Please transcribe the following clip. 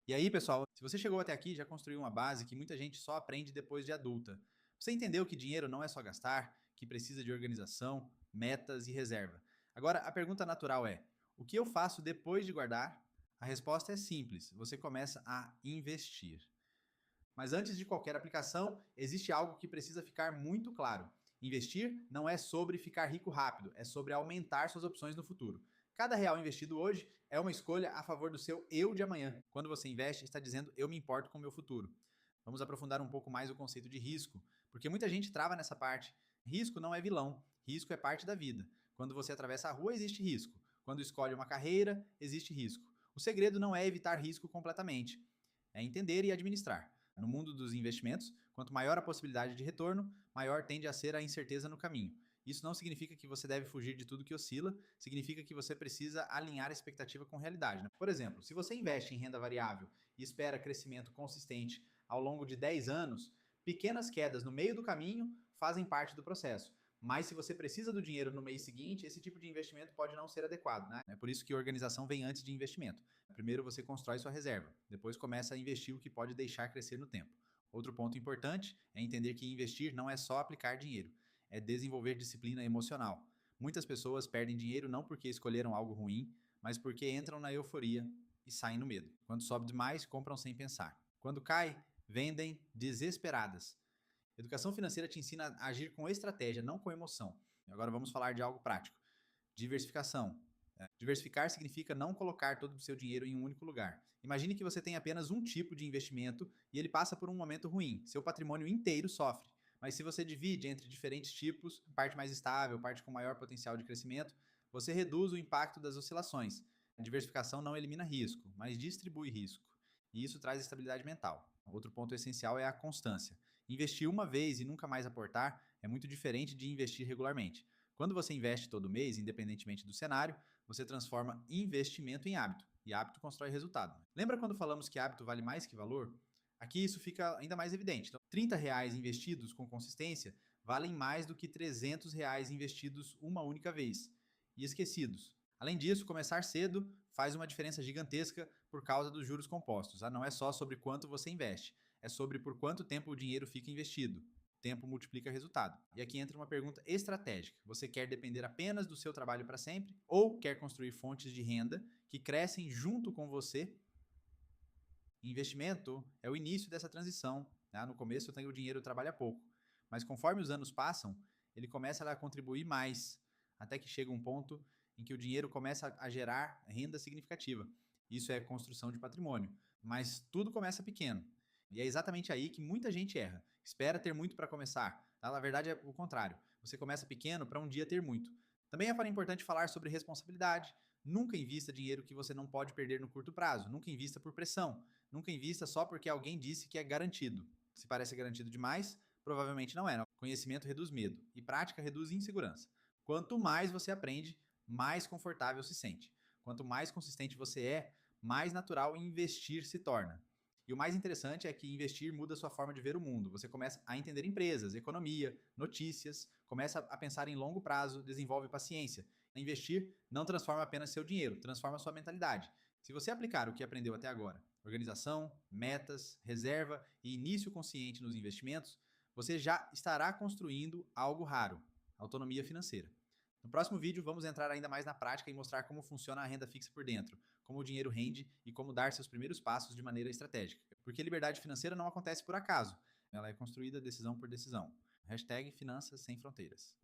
E aí, pessoal, se você chegou até aqui, já construiu uma base que muita gente só aprende depois de adulta. Você entendeu que dinheiro não é só gastar, que precisa de organização, metas e reserva. Agora, a pergunta natural é: o que eu faço depois de guardar? A resposta é simples: você começa a investir. Mas antes de qualquer aplicação, existe algo que precisa ficar muito claro. Investir não é sobre ficar rico rápido, é sobre aumentar suas opções no futuro. Cada real investido hoje é uma escolha a favor do seu eu de amanhã. Quando você investe, está dizendo eu me importo com o meu futuro. Vamos aprofundar um pouco mais o conceito de risco, porque muita gente trava nessa parte. Risco não é vilão, risco é parte da vida. Quando você atravessa a rua, existe risco. Quando escolhe uma carreira, existe risco. O segredo não é evitar risco completamente, é entender e administrar. No mundo dos investimentos, quanto maior a possibilidade de retorno, maior tende a ser a incerteza no caminho. Isso não significa que você deve fugir de tudo que oscila, significa que você precisa alinhar a expectativa com a realidade, né? Por exemplo, se você investe em renda variável e espera crescimento consistente ao longo de 10 anos, pequenas quedas no meio do caminho fazem parte do processo. Mas se você precisa do dinheiro no mês seguinte, esse tipo de investimento pode não ser adequado, né? É por isso que organização vem antes de investimento. Primeiro você constrói sua reserva, depois começa a investir o que pode deixar crescer no tempo. Outro ponto importante é entender que investir não é só aplicar dinheiro, é desenvolver disciplina emocional. Muitas pessoas perdem dinheiro não porque escolheram algo ruim, mas porque entram na euforia e saem no medo. Quando sobe demais, compram sem pensar. Quando cai, vendem desesperadas. Educação financeira te ensina a agir com estratégia, não com emoção. Agora vamos falar de algo prático. Diversificação. Diversificar significa não colocar todo o seu dinheiro em um único lugar. Imagine que você tem apenas um tipo de investimento e ele passa por um momento ruim. Seu patrimônio inteiro sofre. Mas se você divide entre diferentes tipos, parte mais estável, parte com maior potencial de crescimento, você reduz o impacto das oscilações. A diversificação não elimina risco, mas distribui risco. E isso traz estabilidade mental. Outro ponto essencial é a constância. Investir uma vez e nunca mais aportar é muito diferente de investir regularmente. Quando você investe todo mês, independentemente do cenário, você transforma investimento em hábito. E hábito constrói resultado. Lembra quando falamos que hábito vale mais que valor? Aqui isso fica ainda mais evidente. Então, R$ 30 investidos com consistência valem mais do que R$ 300 investidos uma única vez e esquecidos. Além disso, começar cedo faz uma diferença gigantesca por causa dos juros compostos. Não é só sobre quanto você investe, é sobre por quanto tempo o dinheiro fica investido. Tempo multiplica resultado. E aqui entra uma pergunta estratégica. Você quer depender apenas do seu trabalho para sempre ou quer construir fontes de renda que crescem junto com você? Investimento é o início dessa transição, né? No começo o dinheiro trabalha pouco, mas conforme os anos passam, ele começa a contribuir mais, até que chega um ponto em que o dinheiro começa a gerar renda significativa. Isso é construção de patrimônio, mas tudo começa pequeno. E é exatamente aí que muita gente erra. Espera ter muito para começar. Tá? Na verdade é o contrário. Você começa pequeno para um dia ter muito. Também é importante falar sobre responsabilidade. Nunca invista dinheiro que você não pode perder no curto prazo. Nunca invista por pressão. Nunca invista só porque alguém disse que é garantido. Se parece garantido demais, provavelmente não é. Não. Conhecimento reduz medo e prática reduz insegurança. Quanto mais você aprende, mais confortável se sente. Quanto mais consistente você é, mais natural investir se torna. E o mais interessante é que investir muda a sua forma de ver o mundo. Você começa a entender empresas, economia, notícias, começa a pensar em longo prazo, desenvolve paciência. Investir não transforma apenas seu dinheiro, transforma sua mentalidade. Se você aplicar o que aprendeu até agora, organização, metas, reserva e início consciente nos investimentos, você já estará construindo algo raro: autonomia financeira. No próximo vídeo, vamos entrar ainda mais na prática e mostrar como funciona a renda fixa por dentro, como o dinheiro rende e como dar seus primeiros passos de maneira estratégica. Porque liberdade financeira não acontece por acaso, ela é construída decisão por decisão. Hashtag Finanças Sem Fronteiras.